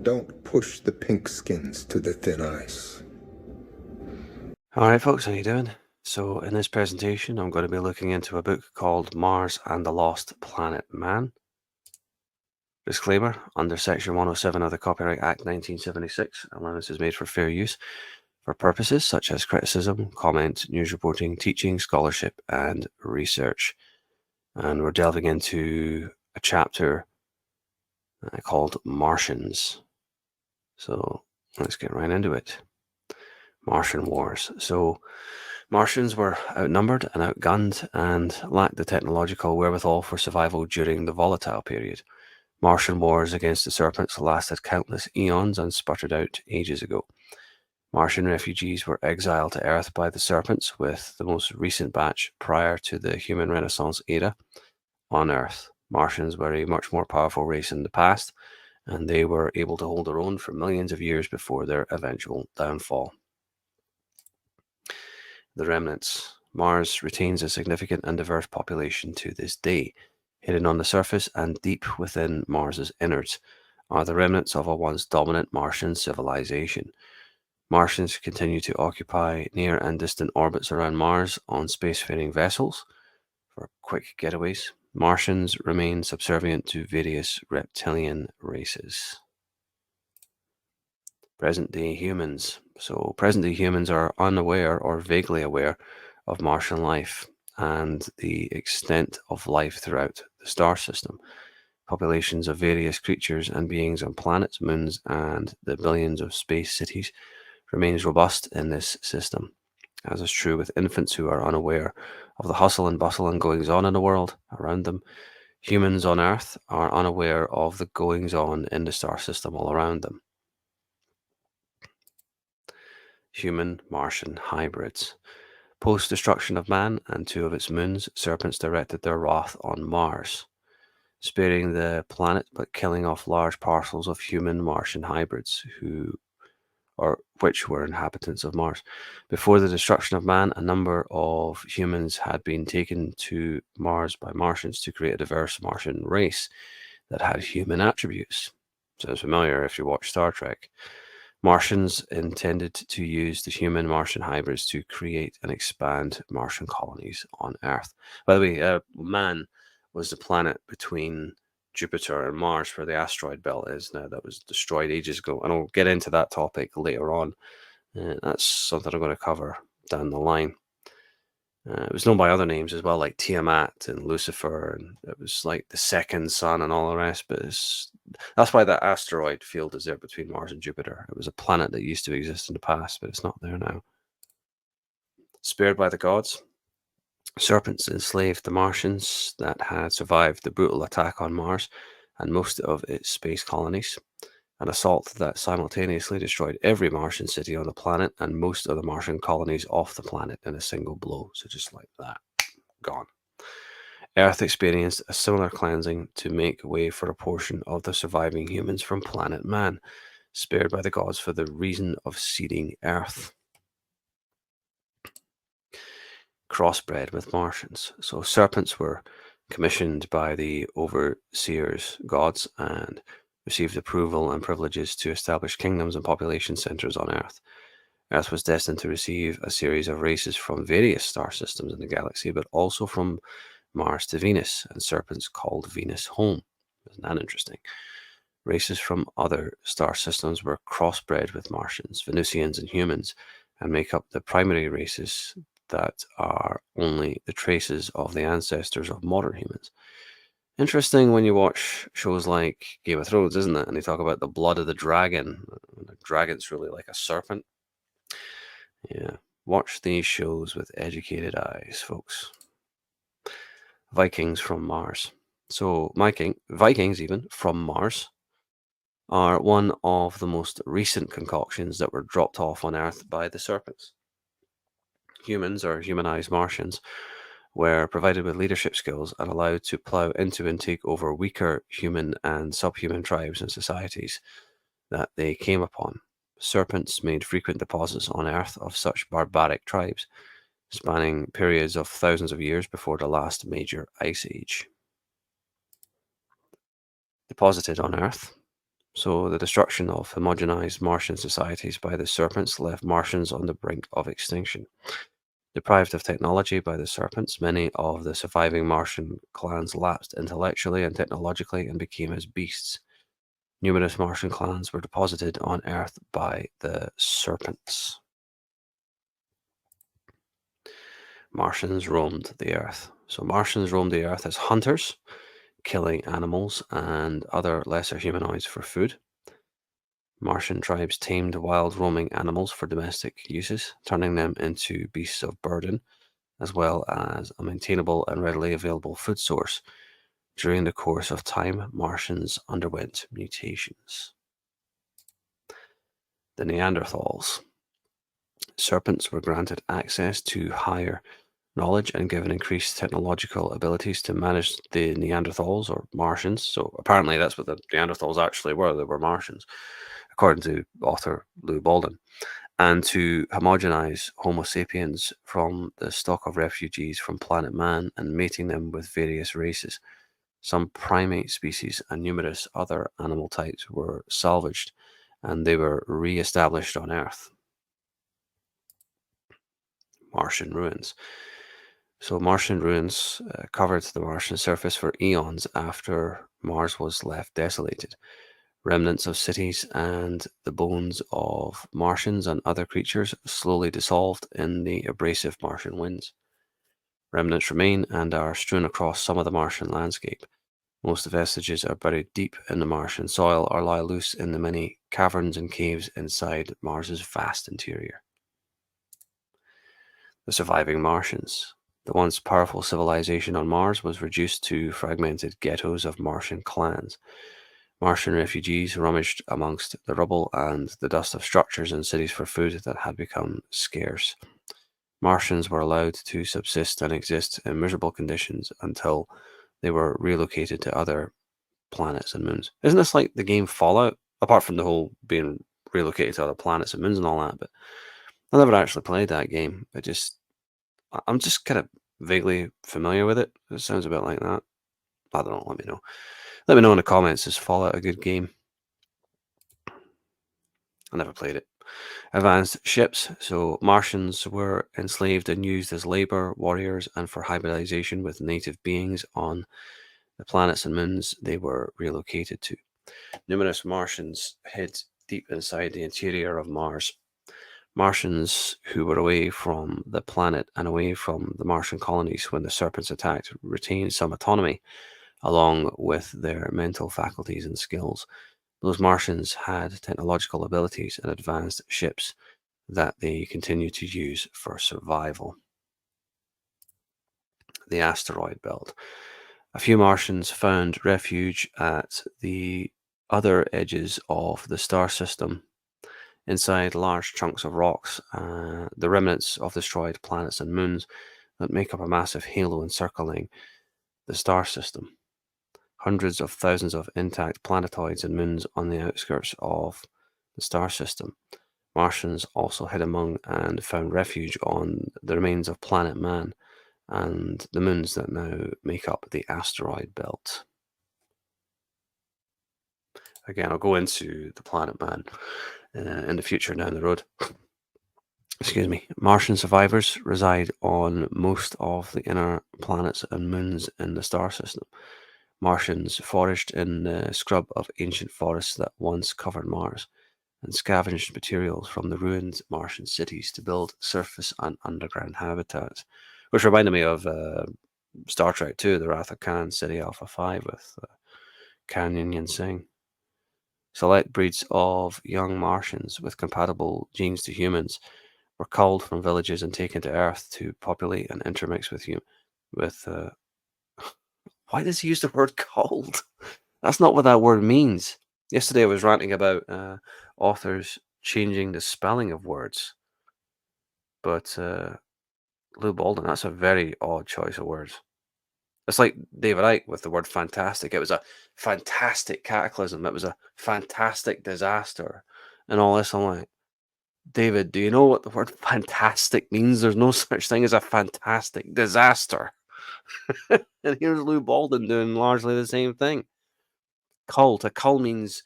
Don't push the pink skins to the thin ice. Alright folks, how you doing? So in this presentation I'm going to be looking into a book called Mars and the Lost Planet Man. Disclaimer, under Section 107 of the Copyright Act 1976, allowance is made for fair use for purposes such as criticism, comment, news reporting, teaching, scholarship and research. And we're delving into a chapter called Martians. So let's get right into it. Martian Wars. So Martians were outnumbered and outgunned and lacked the technological wherewithal for survival during the volatile period. Martian wars against the Serpents lasted countless eons and sputtered out ages ago. Martian refugees were exiled to Earth by the Serpents, with the most recent batch prior to the human Renaissance era on Earth. Martians were a much more powerful race in the past, and they were able to hold their own for millions of years before their eventual downfall. The remnants. Mars retains a significant and diverse population to this day. Hidden on the surface and deep within Mars's innards are the remnants of a once dominant Martian civilization. Martians continue to occupy near and distant orbits around Mars on spacefaring vessels for quick getaways. Martians remain subservient to various reptilian races. Present-day humans. So present-day humans are unaware or vaguely aware of Martian life and the extent of life throughout the star system. Populations of various creatures and beings on planets, moons, and the billions of space cities remains robust in this system. As is true with infants who are unaware of the hustle and bustle and goings-on in the world around them, humans on Earth are unaware of the goings-on in the star system all around them. Human-Martian hybrids. Post-destruction of man and two of its moons, Serpents directed their wrath on Mars, sparing the planet but killing off large parcels of human-Martian hybrids which were inhabitants of Mars. Before the destruction of man, a number of humans had been taken to Mars by Martians to create a diverse Martian race that had human attributes. Sounds familiar if you watch Star Trek. Martians intended to use the human-Martian hybrids to create and expand Martian colonies on Earth. By the way, Man was the planet between Jupiter and Mars where the asteroid belt is now. That was destroyed ages ago, and I'll get into that topic later on. That's something I'm going to cover down the line. It was known by other names as well, like Tiamat and Lucifer, and it was like the second sun and all the rest, but that's why that asteroid field is there between Mars and Jupiter. It was a planet that used to exist in the past, but it's not there now. Spared by the gods. Serpents enslaved the Martians that had survived the brutal attack on Mars and most of its space colonies, an assault that simultaneously destroyed every Martian city on the planet and most of the Martian colonies off the planet in a single blow. So just like that, gone. Earth experienced a similar cleansing to make way for a portion of the surviving humans from planet Man, spared by the gods for the reason of seeding Earth. Crossbred with Martians. So Serpents were commissioned by the overseers gods and received approval and privileges to establish kingdoms and population centers on Earth. Earth was destined to receive a series of races from various star systems in the galaxy, but also from Mars to Venus, and Serpents called Venus home. Isn't that interesting? Races from other star systems were crossbred with Martians, Venusians, and humans, and make up the primary races that are only the traces of the ancestors of modern humans. Interesting when you watch shows like Game of Thrones, isn't it? And they talk about the blood of the dragon. The dragon's really like a serpent. Yeah, watch these shows with educated eyes, folks. Vikings from Mars. So Vikings even from Mars are one of the most recent concoctions that were dropped off on Earth by the Serpents. Humans, or humanized Martians, were provided with leadership skills and allowed to plow into and take over weaker human and subhuman tribes and societies that they came upon. Serpents made frequent deposits on Earth of such barbaric tribes, spanning periods of thousands of years before the last major ice age. Deposited on Earth. So, the destruction of homogenized Martian societies by the serpents left Martians on the brink of extinction. Deprived of technology by the serpents, many of the surviving Martian clans lapsed intellectually and technologically and became as beasts. Numerous Martian clans were deposited on Earth by the serpents. Martians roamed the Earth. So, Martians roamed the Earth as hunters, killing animals and other lesser humanoids for food. Martian tribes tamed wild roaming animals for domestic uses, turning them into beasts of burden, as well as a maintainable and readily available food source. During the course of time, Martians underwent mutations. The Neanderthals. Serpents were granted access to higher knowledge and given increased technological abilities to manage the Neanderthals or Martians. So apparently that's what the Neanderthals actually were. They were Martians, according to author Lou Bolden, and to homogenize Homo sapiens from the stock of refugees from planet Man and mating them with various races. Some primate species and numerous other animal types were salvaged and they were re-established on Earth. Martian ruins. So Martian ruins covered the Martian surface for eons after Mars was left desolated. Remnants of cities and the bones of Martians and other creatures slowly dissolved in the abrasive Martian winds. Remnants remain and are strewn across some of the Martian landscape. Most vestiges are buried deep in the Martian soil or lie loose in the many caverns and caves inside Mars's vast interior. The surviving Martians. The once powerful civilization on Mars was reduced to fragmented ghettos of Martian clans. Martian refugees rummaged amongst the rubble and the dust of structures and cities for food that had become scarce. Martians were allowed to subsist and exist in miserable conditions until they were relocated to other planets and moons. Isn't this like the game Fallout? Apart from the whole being relocated to other planets and moons and all that, but I never actually played that game. I'm just kind of vaguely familiar with it. It sounds a bit like that. I don't know. Let me know. Let me know in the comments. Is Fallout a good game? I never played it. Advanced ships. So Martians were enslaved and used as labor, warriors, and for hybridization with native beings on the planets and moons they were relocated to. Numerous Martians hid deep inside the interior of Mars. Martians who were away from the planet and away from the Martian colonies when the serpents attacked retained some autonomy along with their mental faculties and skills. Those Martians had technological abilities and advanced ships that they continue to use for survival. The asteroid belt. A few Martians found refuge at the other edges of the star system inside large chunks of rocks, the remnants of destroyed planets and moons that make up a massive halo encircling the star system. Hundreds of thousands of intact planetoids and moons on the outskirts of the star system. Martians also hid among and found refuge on the remains of planet Man and the moons that now make up the asteroid belt. Again, I'll go into the planet Man in the future down the road. Excuse me. Martian survivors reside on most of the inner planets and moons in the star system. Martians foraged in the scrub of ancient forests that once covered Mars and scavenged materials from the ruined Martian cities to build surface and underground habitats, which reminded me of Star Trek II, The Wrath of Khan, City Alpha 5 with Khan Noonien Singh. Select breeds of young Martians with compatible genes to humans were culled from villages and taken to Earth to populate and intermix with why does he use the word culled? That's not what that word means. Yesterday I was ranting about authors changing the spelling of words, but Lou Bolden, that's a very odd choice of words. It's like David Icke with the word fantastic. It was a fantastic cataclysm. It was a fantastic disaster and all this. I'm like, David, do you know what the word fantastic means? There's no such thing as a fantastic disaster. And here's Lou Bolden doing largely the same thing. Cull. To cull means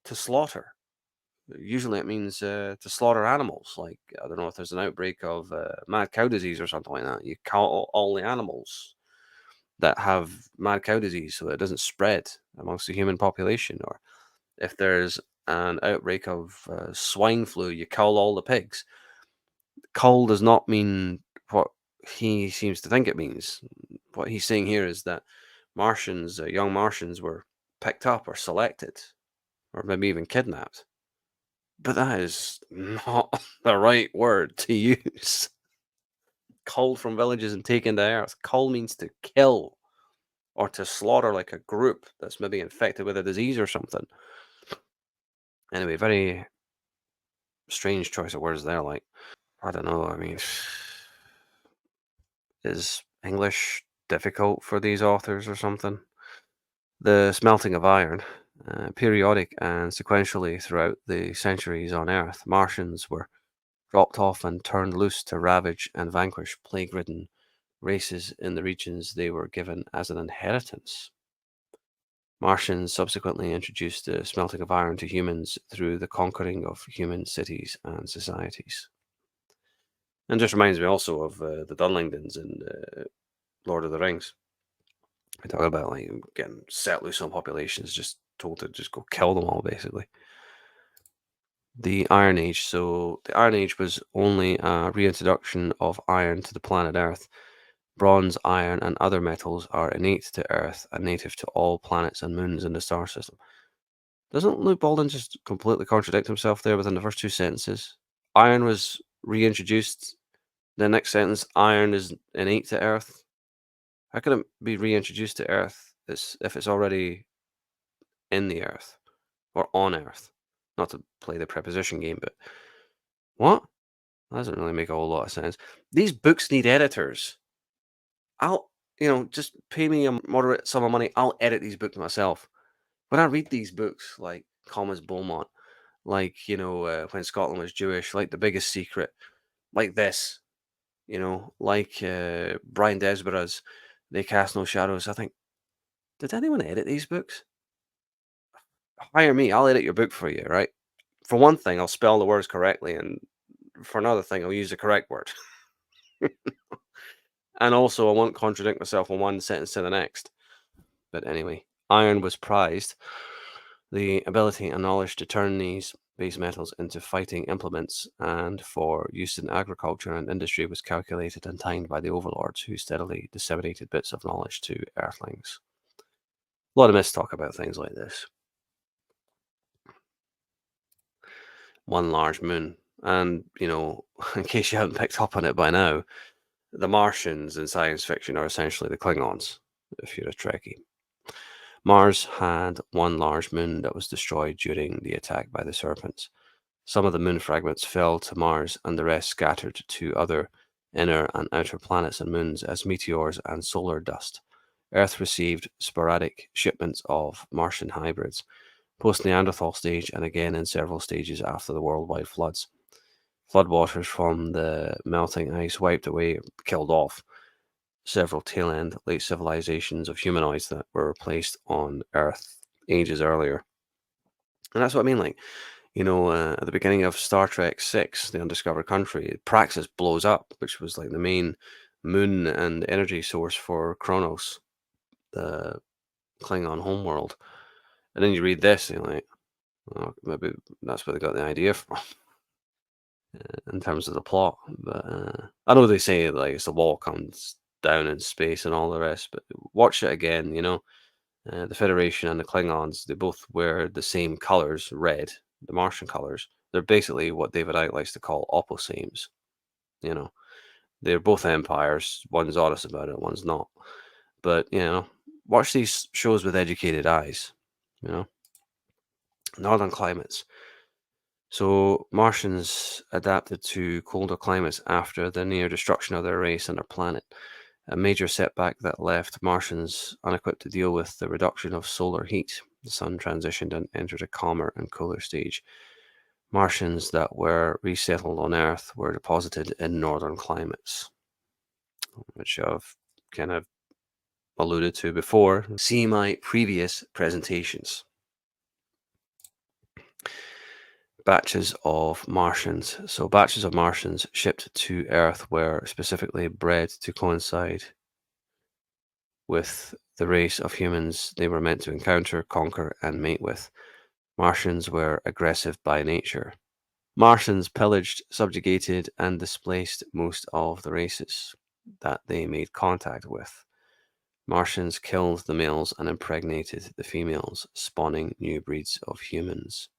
to slaughter. Usually it means to slaughter animals. Like, I don't know if there's an outbreak of mad cow disease or something like that. You count all the animals that have mad cow disease so it doesn't spread amongst the human population. Or if there's an outbreak of swine flu, you cull all the pigs. Cull does not mean what he seems to think it means. What he's saying here is that Martians, young Martians, were picked up or selected or maybe even kidnapped. But that is not the right word to use. Culled from villages and taken to Earth. Cull means to kill or to slaughter like a group that's maybe infected with a disease or something. Anyway, very strange choice of words there. Like, I don't know. I mean, is English difficult for these authors or something? The smelting of iron, periodic and sequentially throughout the centuries on Earth, Martians were dropped off and turned loose to ravage and vanquish plague-ridden races in the regions they were given as an inheritance. Martians subsequently introduced the smelting of iron to humans through the conquering of human cities and societies. And just reminds me also of the Dunlingdons in Lord of the Rings. We talk about like getting set loose on populations, just told to just go kill them all, basically. The Iron Age. So the Iron Age was only a reintroduction of iron to the planet Earth. Bronze, iron, and other metals are innate to Earth and native to all planets and moons in the star system. Doesn't Luke Baldwin just completely contradict himself there within the first two sentences? Iron was reintroduced. The next sentence, iron is innate to Earth. How can it be reintroduced to Earth if it's already in the Earth or on Earth? Not to play the preposition game, but what? That doesn't really make a whole lot of sense. These books need editors. I'll, just pay me a moderate sum of money. I'll edit these books myself. When I read these books, like Thomas Beaumont, like, When Scotland Was Jewish, like The Biggest Secret, like this, like Brian Desborough's They Cast No Shadows, I think, did anyone edit these books? Hire me. I'll edit your book for you, right? For one thing, I'll spell the words correctly, and for another thing, I'll use the correct word. And also, I won't contradict myself from one sentence to the next. But anyway, iron was prized. The ability and knowledge to turn these base metals into fighting implements and for use in agriculture and industry was calculated and timed by the overlords who steadily disseminated bits of knowledge to Earthlings. A lot of myths talk about things like this. One large moon. And, in case you haven't picked up on it by now, the Martians in science fiction are essentially the Klingons, if you're a Trekkie. Mars had one large moon that was destroyed during the attack by the Serpents. Some of the moon fragments fell to Mars and the rest scattered to other inner and outer planets and moons as meteors and solar dust. Earth received sporadic shipments of Martian hybrids, post-Neanderthal stage and again in several stages after the worldwide floods. Floodwaters from the melting ice wiped away, killed off several tail-end late civilizations of humanoids that were placed on Earth ages earlier. And that's what I mean, like, at the beginning of Star Trek 6, The Undiscovered Country, Praxis blows up, which was like the main moon and energy source for Kronos, the Klingon homeworld. And then you read this, and you're like, oh, maybe that's where they got the idea from in terms of the plot. But I know they say like it's the wall comes down in space and all the rest, but watch it again. The Federation and the Klingons, they both wear the same colors, red, the Martian colors. They're basically what David Icke likes to call opposames. They're both empires. One's honest about it, one's not. But watch these shows with educated eyes. Northern climates. So Martians adapted to colder climates after the near destruction of their race and their planet, a major setback that left Martians unequipped to deal with the reduction of solar heat. The sun transitioned and entered a calmer and cooler stage. Martians that were resettled on Earth were deposited in northern climates, which I've kind of alluded to before. See my previous presentations. batches of Martians. So batches of Martians shipped to Earth were specifically bred to coincide with the race of humans they were meant to encounter, conquer, and mate with. Martians were aggressive by nature. Martians pillaged, subjugated, and displaced most of the races that they made contact with. Martians killed the males and impregnated the females, spawning new breeds of humans.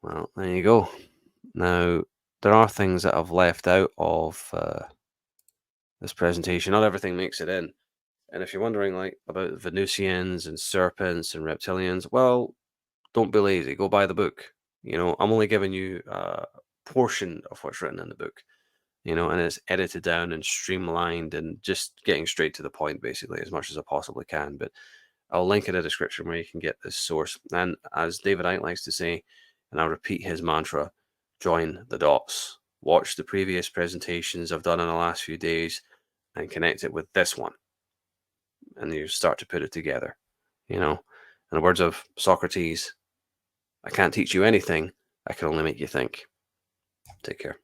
Well, there you go. Now, there are things that I've left out of this presentation. Not everything makes it in. And if you're wondering like about Venusians and serpents and reptilians, well, don't be lazy. Go buy the book. You know, I'm only giving you a portion of what's written in the book, you know, and it's edited down and streamlined and just getting straight to the point, basically, as much as I possibly can. But I'll link in the description where you can get this source. And as David Icke likes to say, and I'll repeat his mantra, join the dots. Watch the previous presentations I've done in the last few days and connect it with this one. And you start to put it together, you know. In the words of Socrates, I can't teach you anything. I can only make you think. Take care.